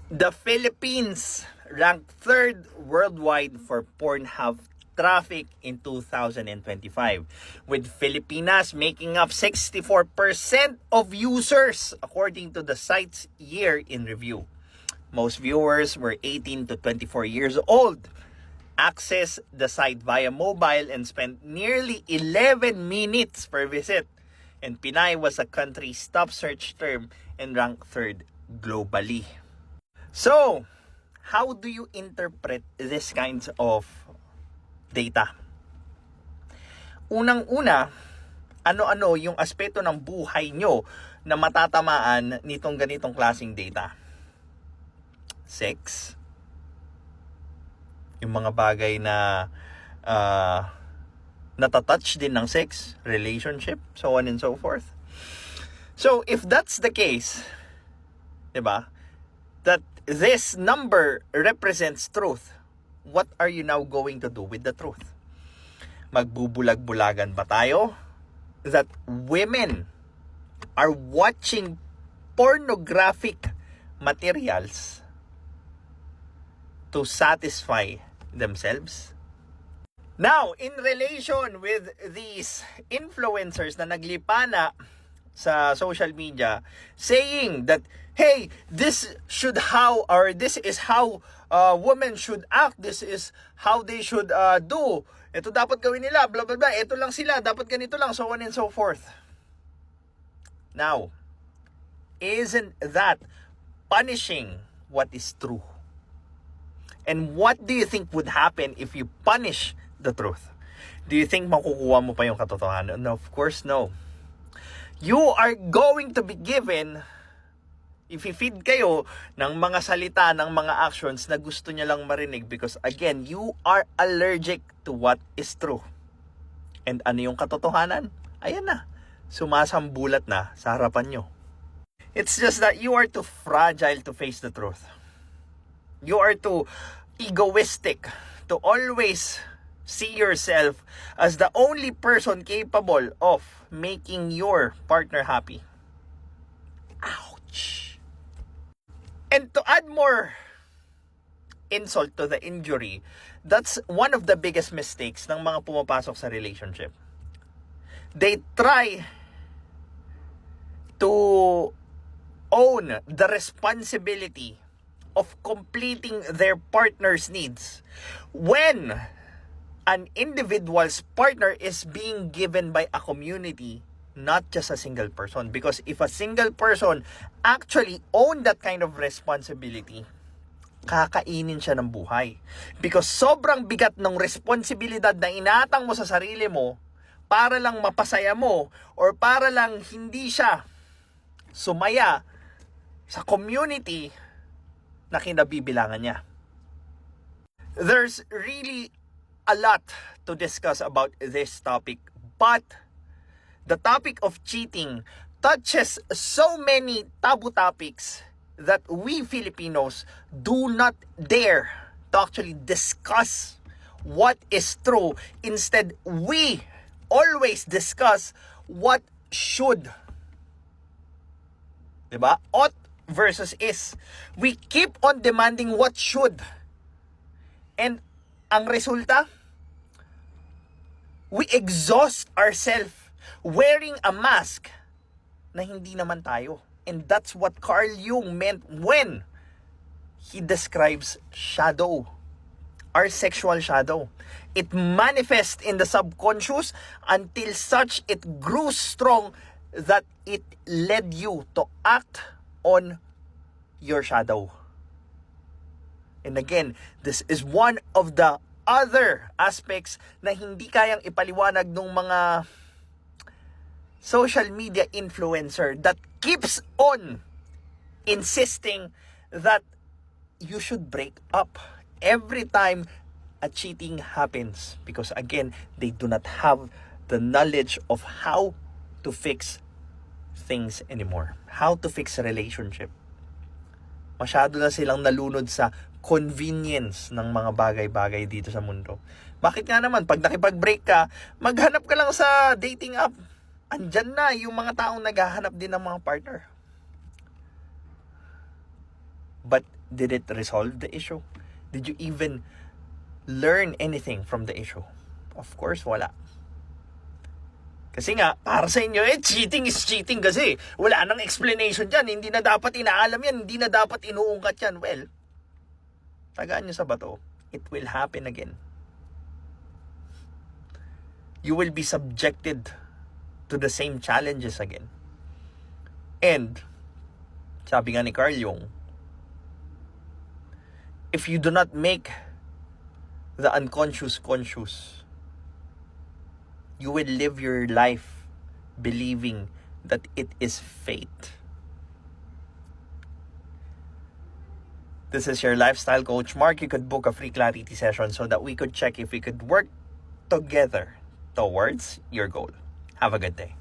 The Philippines ranked third worldwide for Pornhub traffic in 2025, with Filipinas making up 64% of users according to the site's year in review. Most viewers were 18 to 24 years old, accessed the site via mobile, and spent nearly 11 minutes per visit. And Pinay was the country's top search term and ranked third globally. So, how do you interpret this kinds of data? Unang-una, ano-ano yung aspeto ng buhay nyo na matatamaan nitong ganitong klaseng data? Sex? Yung mga bagay na natatouch din ng sex, relationship, so on and so forth. So, if that's the case, diba, that this number represents truth, what are you now going to do with the truth? Magbubulag-bulagan ba tayo that women are watching pornographic materials to satisfy themselves? Now, in relation with these influencers na naglipana sa social media saying that, hey, this is how women should act, this is how they should do, ito dapat gawin nila, blah blah blah, ito lang sila, dapat ganito lang, so on and so forth. Now, isn't that punishing what is true? And what do you think would happen if you punish the truth? Do you think makukuha mo pa yung katotohanan? No, of course no. You are going to be given, if i-feed kayo ng mga salita, ng mga actions na gusto niya lang marinig, because again, you are allergic to what is true. And ano yung katotohanan? Ayan na, sumasambulat na sa harapan nyo. It's just that you are too fragile to face the truth. You are too egoistic to always see yourself as the only person capable of making your partner happy. Ouch! And to add more insult to the injury, that's one of the biggest mistakes ng mga pumapasok sa relationship. They try to own the responsibility of completing their partner's needs when an individual's partner is being given by a community, not just a single person. Because if a single person actually owned that kind of responsibility, kakainin siya ng buhay. Because sobrang bigat ng responsibilidad na inatang mo sa sarili mo para lang mapasaya mo or para lang hindi siya sumaya sa community na kinabibilangan niya. There's really a lot to discuss about this topic, but the topic of cheating touches so many taboo topics that we Filipinos do not dare to actually discuss what is true. Instead, we always discuss what should. Diba? Ought versus is. We keep on demanding what should. And ang resulta, we exhaust ourselves wearing a mask na hindi naman tayo. And that's what Carl Jung meant when he describes shadow, our sexual shadow. It manifests in the subconscious until such it grew strong that it led you to act on your shadow. And again, this is one of the other aspects na hindi kayang ipaliwanag ng mga social media influencer that keeps on insisting that you should break up every time a cheating happens, because again, they do not have the knowledge of how to fix things anymore, how to fix a relationship. Masyado na silang nalunod sa convenience ng mga bagay-bagay dito sa mundo. Bakit nga naman, pag nakipag-break ka, maghanap ka lang sa dating app. Andyan na yung mga taong naghahanap din ng mga partner. But did it resolve the issue? Did you even learn anything from the issue? Of course, wala. Kasi nga, para sa inyo, cheating is cheating kasi. Wala nang explanation dyan. Hindi na dapat inaalam yan. Hindi na dapat inuungkat yan. Well, tagaan nyo sa bato. It will happen again. You will be subjected to the same challenges again. And, sabi nga ni Carl Jung, if you do not make the unconscious conscious, you will live your life believing that it is fate. This is your lifestyle coach, Mark. You could book a free clarity session so that we could check if we could work together towards your goal. Have a good day.